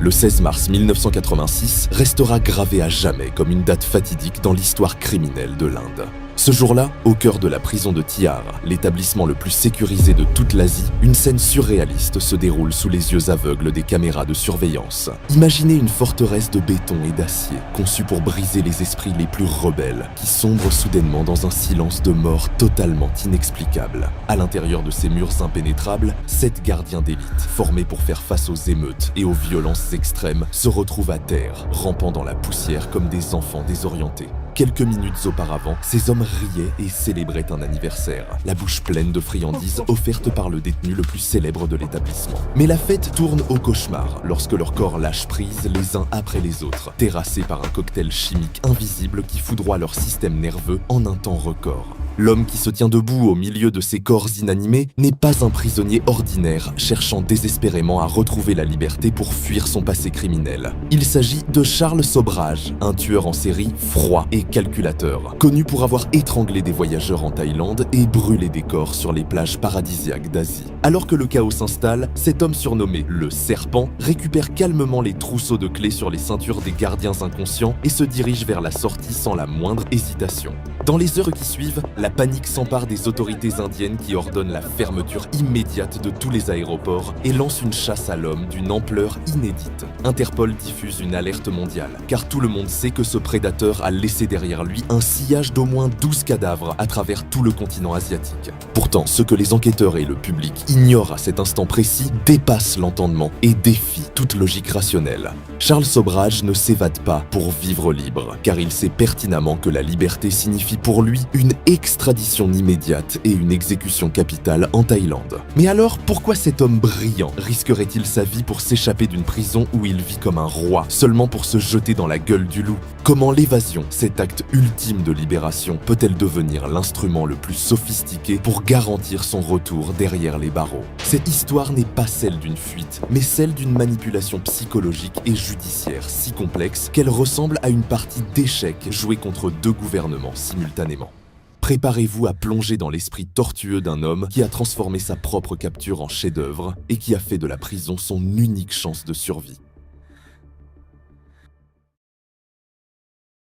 Le 16 mars 1986 restera gravé à jamais comme une date fatidique dans l'histoire criminelle de l'Inde. Ce jour-là, au cœur de la prison de Tihar, l'établissement le plus sécurisé de toute l'Asie, une scène surréaliste se déroule sous les yeux aveugles des caméras de surveillance. Imaginez une forteresse de béton et d'acier, conçue pour briser les esprits les plus rebelles, qui sombrent soudainement dans un silence de mort totalement inexplicable. À l'intérieur de ces murs impénétrables, 7 gardiens d'élite, formés pour faire face aux émeutes et aux violences extrêmes, se retrouvent à terre, rampant dans la poussière comme des enfants désorientés. Quelques minutes auparavant, ces hommes riaient et célébraient un anniversaire, la bouche pleine de friandises offertes par le détenu le plus célèbre de l'établissement. Mais la fête tourne au cauchemar lorsque leurs corps lâchent prise les uns après les autres, terrassés par un cocktail chimique invisible qui foudroie leur système nerveux en un temps record. L'homme qui se tient debout au milieu de ces corps inanimés n'est pas un prisonnier ordinaire cherchant désespérément à retrouver la liberté pour fuir son passé criminel. Il s'agit de Charles Sobhraj, un tueur en série froid et calculateur, connu pour avoir étranglé des voyageurs en Thaïlande et brûlé des corps sur les plages paradisiaques d'Asie. Alors que le chaos s'installe, cet homme surnommé le Serpent récupère calmement les trousseaux de clés sur les ceintures des gardiens inconscients et se dirige vers la sortie sans la moindre hésitation. Dans les heures qui suivent, la panique s'empare des autorités indiennes qui ordonnent la fermeture immédiate de tous les aéroports et lancent une chasse à l'homme d'une ampleur inédite. Interpol diffuse une alerte mondiale, car tout le monde sait que ce prédateur a laissé derrière lui un sillage d'au moins 12 cadavres à travers tout le continent asiatique. Pourtant, ce que les enquêteurs et le public ignorent à cet instant précis dépasse l'entendement et défie toute logique rationnelle. Charles Sobhraj ne s'évade pas pour vivre libre, car il sait pertinemment que la liberté signifie pour lui une extradition immédiate et une exécution capitale en Thaïlande. Mais alors, pourquoi cet homme brillant risquerait-il sa vie pour s'échapper d'une prison où il vit comme un roi, seulement pour se jeter dans la gueule du loup? Comment l'évasion, cet acte ultime de libération, peut-elle devenir l'instrument le plus sophistiqué pour garantir son retour derrière les barreaux? Cette histoire n'est pas celle d'une fuite, mais celle d'une manipulation psychologique et judiciaire si complexe qu'elle ressemble à une partie d'échecs jouée contre 2 gouvernements simultanément. Préparez-vous à plonger dans l'esprit tortueux d'un homme qui a transformé sa propre capture en chef-d'œuvre et qui a fait de la prison son unique chance de survie.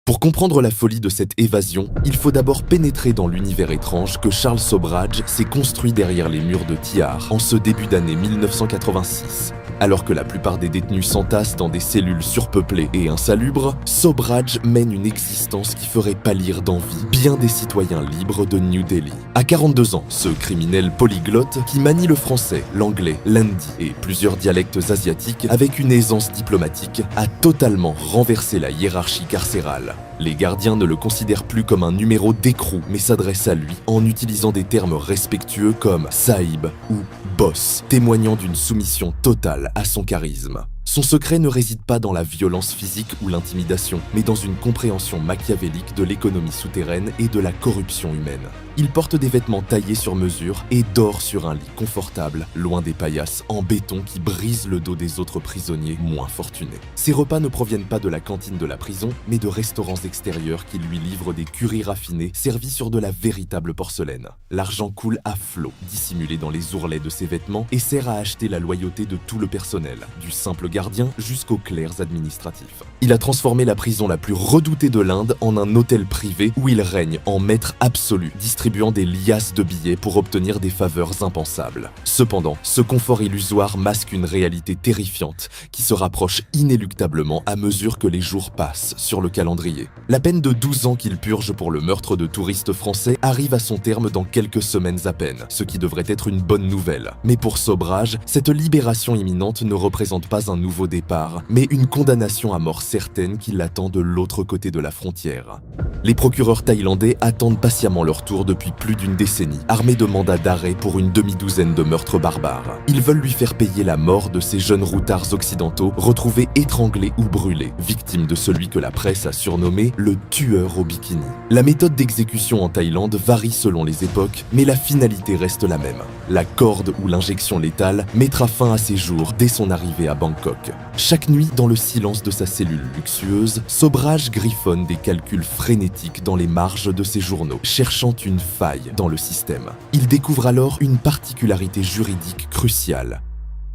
Pour comprendre la folie de cette évasion, il faut d'abord pénétrer dans l'univers étrange que Charles Sobhraj s'est construit derrière les murs de Tihar en ce début d'année 1986. Alors que la plupart des détenus s'entassent dans des cellules surpeuplées et insalubres, Sobhraj mène une existence qui ferait pâlir d'envie bien des citoyens libres de New Delhi. À 42 ans, ce criminel polyglotte qui manie le français, l'anglais, l'hindi et plusieurs dialectes asiatiques avec une aisance diplomatique a totalement renversé la hiérarchie carcérale. Les gardiens ne le considèrent plus comme un numéro d'écrou, mais s'adressent à lui en utilisant des termes respectueux comme « Sahib » ou « Boss », témoignant d'une soumission totale à son charisme. Son secret ne réside pas dans la violence physique ou l'intimidation, mais dans une compréhension machiavélique de l'économie souterraine et de la corruption humaine. Il porte des vêtements taillés sur mesure et dort sur un lit confortable, loin des paillasses en béton qui brisent le dos des autres prisonniers moins fortunés. Ses repas ne proviennent pas de la cantine de la prison, mais de restaurants extérieurs qui lui livrent des currys raffinés servis sur de la véritable porcelaine. L'argent coule à flot, dissimulé dans les ourlets de ses vêtements, et sert à acheter la loyauté de tout le personnel, du simple gardien jusqu'aux clercs administratifs. Il a transformé la prison la plus redoutée de l'Inde en un hôtel privé où il règne en maître absolu, distribuant des liasses de billets pour obtenir des faveurs impensables. Cependant, ce confort illusoire masque une réalité terrifiante qui se rapproche inéluctablement à mesure que les jours passent sur le calendrier. La peine de 12 ans qu'il purge pour le meurtre de touristes français arrive à son terme dans quelques semaines à peine, ce qui devrait être une bonne nouvelle. Mais pour Sobhraj, cette libération imminente ne représente pas un nouveau départ, mais une condamnation à mort certaine qui l'attend de l'autre côté de la frontière. Les procureurs thaïlandais attendent patiemment leur tour depuis plus d'une décennie, armés de mandats d'arrêt pour une demi-douzaine de meurtres barbares. Ils veulent lui faire payer la mort de ces jeunes routards occidentaux retrouvés étranglés ou brûlés, victimes de celui que la presse a surnommé le tueur au bikini. La méthode d'exécution en Thaïlande varie selon les époques, mais la finalité reste la même. La corde ou l'injection létale mettra fin à ses jours dès son arrivée à Bangkok. Chaque nuit, dans le silence de sa cellule luxueuse, Sobhraj griffonne des calculs frénétiques dans les marges de ses journaux, cherchant une faille dans le système. Il découvre alors une particularité juridique cruciale.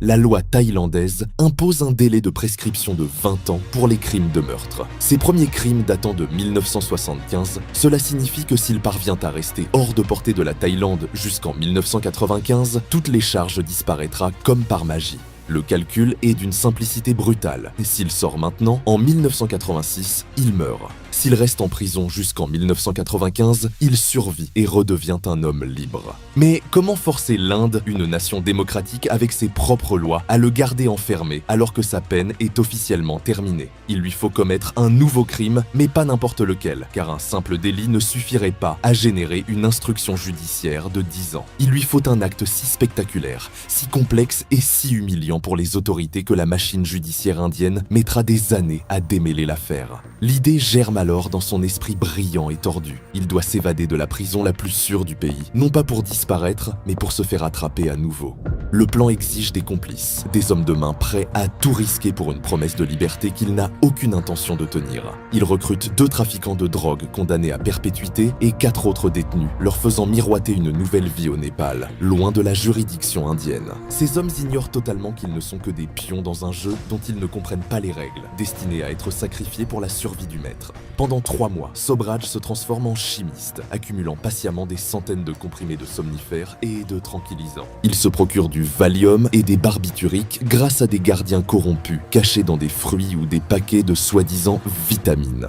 la loi thaïlandaise impose un délai de prescription de 20 ans pour les crimes de meurtre. Ces premiers crimes datant de 1975, cela signifie que s'il parvient à rester hors de portée de la Thaïlande jusqu'en 1995, toutes les charges disparaîtront comme par magie. Le calcul est d'une simplicité brutale, et s'il sort maintenant, en 1986, il meurt. S'il reste en prison jusqu'en 1995, il survit et redevient un homme libre. Mais comment forcer l'Inde, une nation démocratique avec ses propres lois, à le garder enfermé alors que sa peine est officiellement terminée? Il lui faut commettre un nouveau crime, mais pas n'importe lequel, car un simple délit ne suffirait pas à générer une instruction judiciaire de 10 ans. Il lui faut un acte si spectaculaire, si complexe et si humiliant pour les autorités que la machine judiciaire indienne mettra des années à démêler l'affaire. L'idée germe alors dans son esprit brillant et tordu. Il doit s'évader de la prison la plus sûre du pays, non pas pour disparaître, mais pour se faire attraper à nouveau. Le plan exige des complices, des hommes de main prêts à tout risquer pour une promesse de liberté qu'il n'a aucune intention de tenir. Il recrute 2 trafiquants de drogue condamnés à perpétuité et 4 autres détenus, leur faisant miroiter une nouvelle vie au Népal, loin de la juridiction indienne. Ces hommes ignorent totalement qu'ils ne sont que des pions dans un jeu dont ils ne comprennent pas les règles, destinés à être sacrifiés pour la survie du maître. Pendant 3 mois, Sobhraj se transforme en chimiste, accumulant patiemment des centaines de comprimés de somnifères et de tranquillisants. Il se procure du Valium et des barbituriques grâce à des gardiens corrompus, cachés dans des fruits ou des paquets de soi-disant vitamines.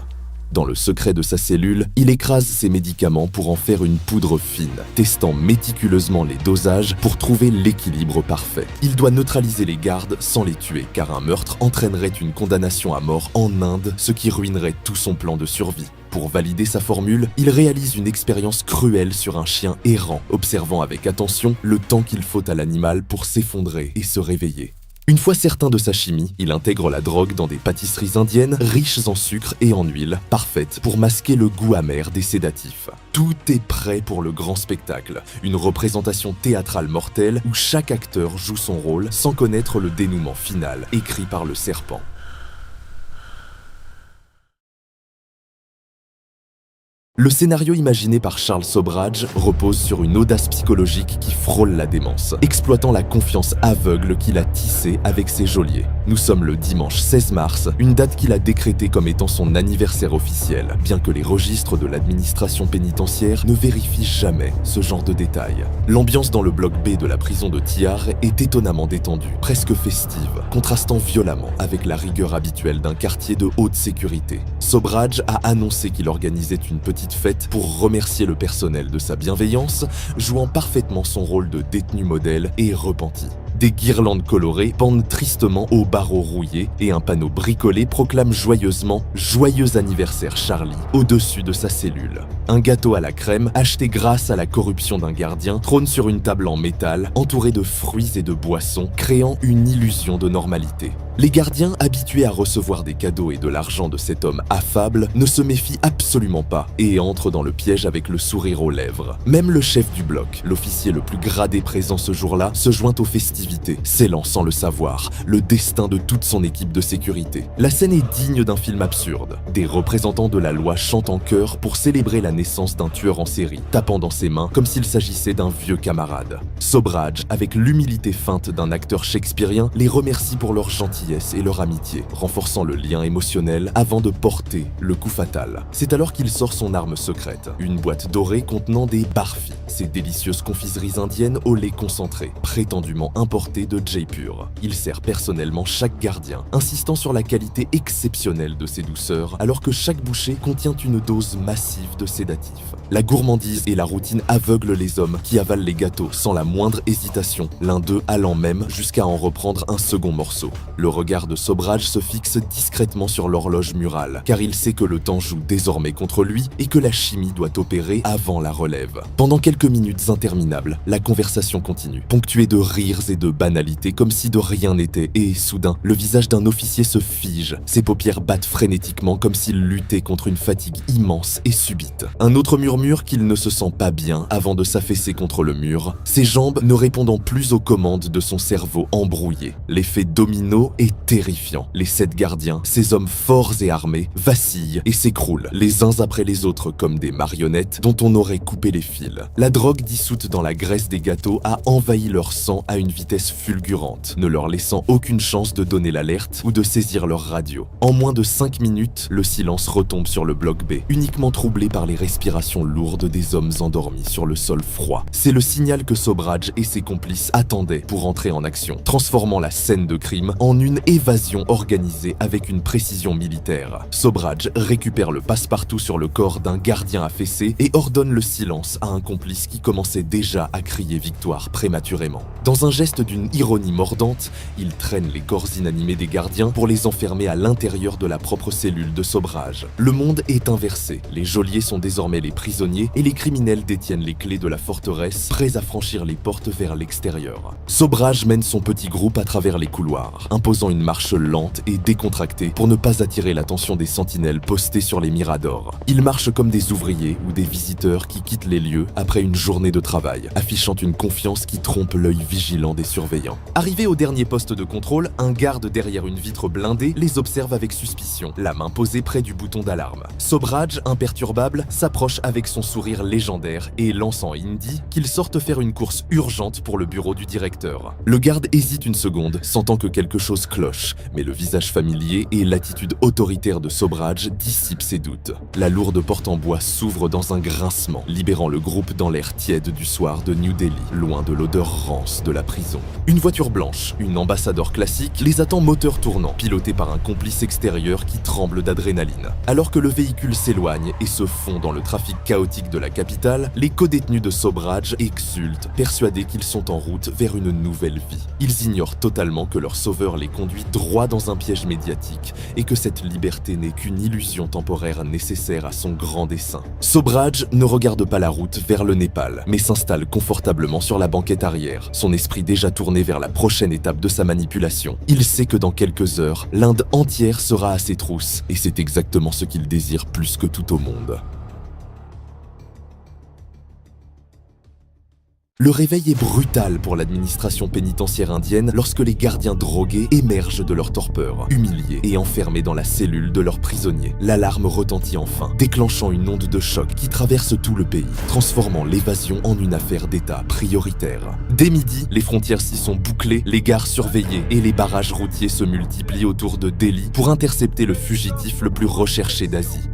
Dans le secret de sa cellule, il écrase ses médicaments pour en faire une poudre fine, testant méticuleusement les dosages pour trouver l'équilibre parfait. Il doit neutraliser les gardes sans les tuer, car un meurtre entraînerait une condamnation à mort en Inde, ce qui ruinerait tout son plan de survie. Pour valider sa formule, il réalise une expérience cruelle sur un chien errant, observant avec attention le temps qu'il faut à l'animal pour s'effondrer et se réveiller. Une fois certain de sa chimie, il intègre la drogue dans des pâtisseries indiennes riches en sucre et en huile, parfaites pour masquer le goût amer des sédatifs. Tout est prêt pour le grand spectacle, une représentation théâtrale mortelle où chaque acteur joue son rôle sans connaître le dénouement final, écrit par le serpent. Le scénario imaginé par Charles Sobhraj repose sur une audace psychologique qui frôle la démence, exploitant la confiance aveugle qu'il a tissée avec ses geôliers. Nous sommes le dimanche 16 mars, une date qu'il a décrétée comme étant son anniversaire officiel, bien que les registres de l'administration pénitentiaire ne vérifient jamais ce genre de détails. L'ambiance dans le bloc B de la prison de Tihar est étonnamment détendue, presque festive, contrastant violemment avec la rigueur habituelle d'un quartier de haute sécurité. Sobhraj a annoncé qu'il organisait une petite fête pour remercier le personnel de sa bienveillance, jouant parfaitement son rôle de détenu modèle et repenti. Des guirlandes colorées pendent tristement aux barreaux rouillés et un panneau bricolé proclame joyeusement « Joyeux anniversaire Charlie » au-dessus de sa cellule. Un gâteau à la crème, acheté grâce à la corruption d'un gardien, trône sur une table en métal entourée de fruits et de boissons, créant une illusion de normalité. Les gardiens, habitués à recevoir des cadeaux et de l'argent de cet homme affable, ne se méfient absolument pas et entrent dans le piège avec le sourire aux lèvres. Même le chef du bloc, l'officier le plus gradé présent ce jour-là, se joint aux festivités, scellant sans le savoir le destin de toute son équipe de sécurité. La scène est digne d'un film absurde. Des représentants de la loi chantent en chœur pour célébrer la naissance d'un tueur en série, tapant dans ses mains comme s'il s'agissait d'un vieux camarade. Sobhraj, avec l'humilité feinte d'un acteur shakespearien, les remercie pour leur gentillesse et leur amitié, renforçant le lien émotionnel avant de porter le coup fatal. C'est alors qu'il sort son arme secrète, une boîte dorée contenant des barfis, ces délicieuses confiseries indiennes au lait concentré, prétendument importées de Jaipur. Il sert personnellement chaque gardien, insistant sur la qualité exceptionnelle de ces douceurs, alors que chaque bouchée contient une dose massive de sédatifs. La gourmandise et la routine aveuglent les hommes qui avalent les gâteaux sans la moindre hésitation, l'un d'eux allant même jusqu'à en reprendre un second morceau. Le regard de Sobhraj se fixe discrètement sur l'horloge murale, car il sait que le temps joue désormais contre lui et que la chimie doit opérer avant la relève. Pendant quelques minutes interminables, la conversation continue, ponctuée de rires et de banalités comme si de rien n'était, et soudain, le visage d'un officier se fige, ses paupières battent frénétiquement comme s'il luttait contre une fatigue immense et subite. Un autre murmure qu'il ne se sent pas bien avant de s'affaisser contre le mur, ses jambes ne répondant plus aux commandes de son cerveau embrouillé. L'effet domino est terrifiant. Les 7 gardiens, ces hommes forts et armés, vacillent et s'écroulent, les uns après les autres comme des marionnettes dont on aurait coupé les fils. La drogue dissoute dans la graisse des gâteaux a envahi leur sang à une vitesse fulgurante, ne leur laissant aucune chance de donner l'alerte ou de saisir leur radio. En moins de 5 minutes, le silence retombe sur le bloc B, uniquement troublé par les respirations lourdes des hommes endormis sur le sol froid. C'est le signal que Sobhraj et ses complices attendaient pour entrer en action, transformant la scène de crime en une évasion organisée avec une précision militaire. Sobhraj récupère le passe-partout sur le corps d'un gardien affaissé et ordonne le silence à un complice qui commençait déjà à crier victoire prématurément. Dans un geste d'une ironie mordante, il traîne les corps inanimés des gardiens pour les enfermer à l'intérieur de la propre cellule de Sobhraj. Le monde est inversé, les geôliers sont désormais les prisonniers et les criminels détiennent les clés de la forteresse, prêts à franchir les portes vers l'extérieur. Sobhraj mène son petit groupe à travers les couloirs, imposant une marche lente et décontractée pour ne pas attirer l'attention des sentinelles postés sur les miradors. Ils marchent comme des ouvriers ou des visiteurs qui quittent les lieux après une journée de travail, affichant une confiance qui trompe l'œil vigilant des surveillants. Arrivé au dernier poste de contrôle, un garde derrière une vitre blindée les observe avec suspicion, la main posée près du bouton d'alarme. Sobhraj, imperturbable, s'approche avec son sourire légendaire et lance en hindi qu'il sorte faire une course urgente pour le bureau du directeur. Le garde hésite une seconde, sentant que quelque chose cloche, mais le visage familier et l'attitude autoritaire de Sobhraj dissipent ses doutes. La lourde porte en bois s'ouvre dans un grincement, libérant le groupe dans l'air tiède du soir de New Delhi, loin de l'odeur rance de la prison. Une voiture blanche, une ambassadeur classique, les attend moteur tournant, pilotée par un complice extérieur qui tremble d'adrénaline. Alors que le véhicule s'éloigne et se fond dans le trafic chaotique de la capitale, les codétenus de Sobhraj exultent, persuadés qu'ils sont en route vers une nouvelle vie. Ils ignorent totalement que leur sauveur les conduit droit dans un piège médiatique et que cette liberté n'est qu'une illusion temporaire nécessaire à son grand dessein. Sobhraj ne regarde pas la route vers le Népal, mais s'installe confortablement sur la banquette arrière, son esprit déjà tourné vers la prochaine étape de sa manipulation. Il sait que dans quelques heures, l'Inde entière sera à ses trousses, et c'est exactement ce qu'il désire plus que tout au monde. Le réveil est brutal pour l'administration pénitentiaire indienne lorsque les gardiens drogués émergent de leur torpeur, humiliés et enfermés dans la cellule de leurs prisonniers. L'alarme retentit enfin, déclenchant une onde de choc qui traverse tout le pays, transformant l'évasion en une affaire d'État prioritaire. Dès midi, les frontières s'y sont bouclées, les gares surveillées et les barrages routiers se multiplient autour de Delhi pour intercepter le fugitif le plus recherché d'Asie.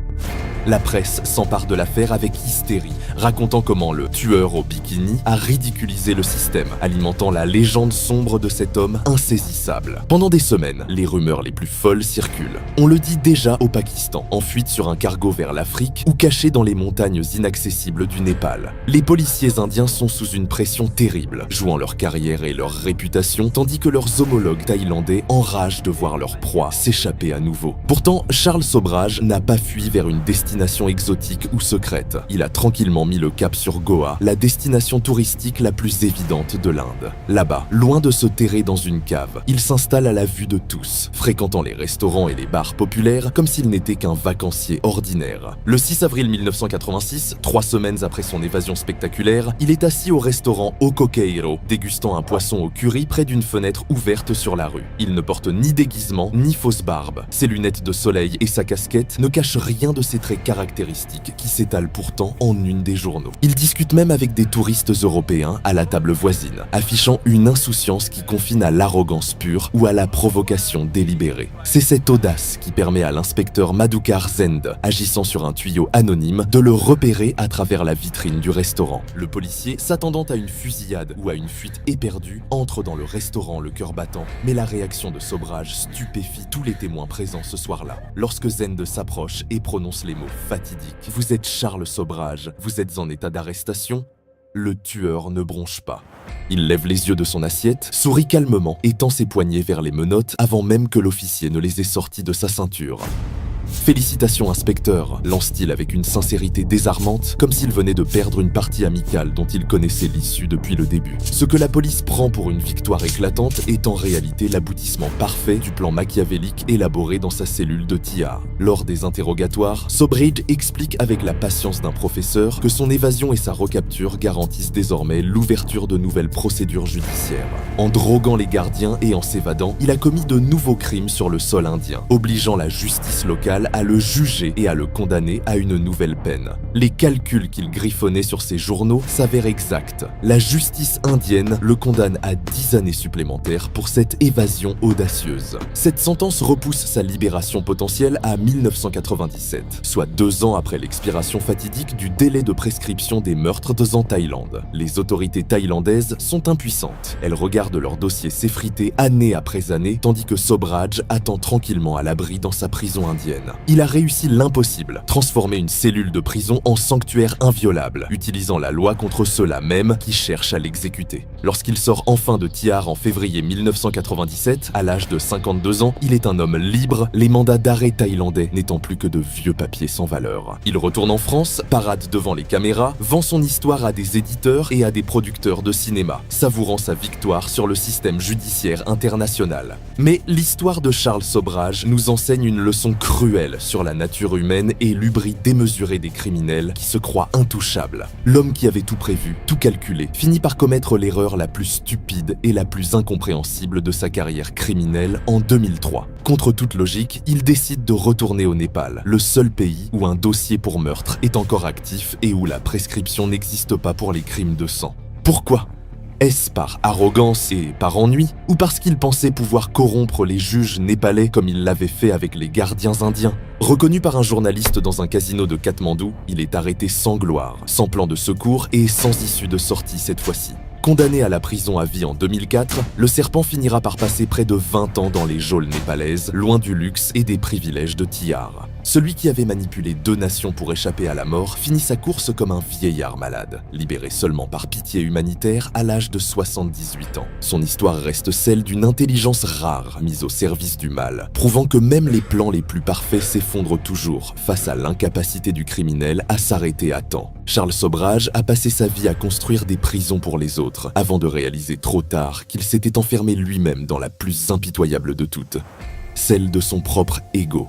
La presse s'empare de l'affaire avec hystérie, racontant comment le tueur au bikini a ridiculisé le système, alimentant la légende sombre de cet homme insaisissable. Pendant des semaines, les rumeurs les plus folles circulent. On le dit déjà au Pakistan, en fuite sur un cargo vers l'Afrique ou caché dans les montagnes inaccessibles du Népal. Les policiers indiens sont sous une pression terrible, jouant leur carrière et leur réputation, tandis que leurs homologues thaïlandais enragent de voir leur proie s'échapper à nouveau. Pourtant, Charles Sobhraj n'a pas fui vers une destination exotique ou secrète. Il a tranquillement mis le cap sur Goa, la destination touristique la plus évidente de l'Inde. Là-bas, loin de se terrer dans une cave, il s'installe à la vue de tous, fréquentant les restaurants et les bars populaires comme s'il n'était qu'un vacancier ordinaire. Le 6 avril 1986, 3 semaines après son évasion spectaculaire, il est assis au restaurant Au Coqueiro, dégustant un poisson au curry près d'une fenêtre ouverte sur la rue. Il ne porte ni déguisement, ni fausse barbe. Ses lunettes de soleil et sa casquette ne cachent rien de ses traits caractéristiques qui s'étalent pourtant en une des journaux. Il discute même avec des touristes européens à la table voisine, affichant une insouciance qui confine à l'arrogance pure ou à la provocation délibérée. C'est cette audace qui permet à l'inspecteur Madhukar Zend, agissant sur un tuyau anonyme, de le repérer à travers la vitrine du restaurant. Le policier, s'attendant à une fusillade ou à une fuite éperdue, entre dans le restaurant le cœur battant, mais la réaction de Sobhraj stupéfie tous les témoins présents ce soir-là. Lorsque Zend s'approche et prononce les mots fatidiques. Vous êtes Charles Sobhraj, vous êtes en état d'arrestation? Le tueur ne bronche pas. Il lève les yeux de son assiette, sourit calmement et tend ses poignets vers les menottes avant même que l'officier ne les ait sortis de sa ceinture. Félicitations inspecteur, lance-t-il avec une sincérité désarmante, comme s'il venait de perdre une partie amicale dont il connaissait l'issue depuis le début. Ce que la police prend pour une victoire éclatante est en réalité l'aboutissement parfait du plan machiavélique élaboré dans sa cellule de Tillard. Lors des interrogatoires, Sobridge explique avec la patience d'un professeur que son évasion et sa recapture garantissent désormais l'ouverture de nouvelles procédures judiciaires. En droguant les gardiens et en s'évadant, il a commis de nouveaux crimes sur le sol indien, obligeant la justice locale à le juger et à le condamner à une nouvelle peine. Les calculs qu'il griffonnait sur ses journaux s'avèrent exacts. La justice indienne le condamne à 10 années supplémentaires pour cette évasion audacieuse. Cette sentence repousse sa libération potentielle à 1997, soit 2 ans après l'expiration fatidique du délai de prescription des meurtres en Thaïlande. Les autorités thaïlandaises sont impuissantes. Elles regardent leur dossier s'effriter année après année, tandis que Sobridge attend tranquillement à l'abri dans sa prison indienne. Il a réussi l'impossible, transformer une cellule de prison en sanctuaire inviolable, utilisant la loi contre ceux-là même qui cherchent à l'exécuter. Lorsqu'il sort enfin de Tillard en février 1997, à l'âge de 52 ans, il est un homme libre, les mandats d'arrêt thaïlandais n'étant plus que de vieux papiers sans valeur. Il retourne en France, parade devant les caméras, vend son histoire à des éditeurs et à des producteurs de cinéma, savourant sa victoire sur le système judiciaire international. Mais l'histoire de Charles Sobridge nous enseigne une leçon cruelle sur la nature humaine et l'hubris démesuré des criminels qui se croient intouchables. L'homme qui avait tout prévu, tout calculé, finit par commettre l'erreur la plus stupide et la plus incompréhensible de sa carrière criminelle en 2003. Contre toute logique, il décide de retourner au Népal, le seul pays où un dossier pour meurtre est encore actif et où la prescription n'existe pas pour les crimes de sang. Pourquoi ? Est-ce par arrogance et par ennui, ou parce qu'il pensait pouvoir corrompre les juges népalais comme il l'avait fait avec les gardiens indiens ? Reconnu par un journaliste dans un casino de Katmandou, il est arrêté sans gloire, sans plan de secours et sans issue de sortie cette fois-ci. Condamné à la prison à vie en 2004, le serpent finira par passer près de 20 ans dans les geôles népalaises, loin du luxe et des privilèges de Tillard. Celui qui avait manipulé 2 nations pour échapper à la mort finit sa course comme un vieillard malade, libéré seulement par pitié humanitaire à l'âge de 78 ans. Son histoire reste celle d'une intelligence rare mise au service du mal, prouvant que même les plans les plus parfaits s'effondrent toujours face à l'incapacité du criminel à s'arrêter à temps. Charles Sobridge a passé sa vie à construire des prisons pour les autres, avant de réaliser trop tard qu'il s'était enfermé lui-même dans la plus impitoyable de toutes, celle de son propre ego.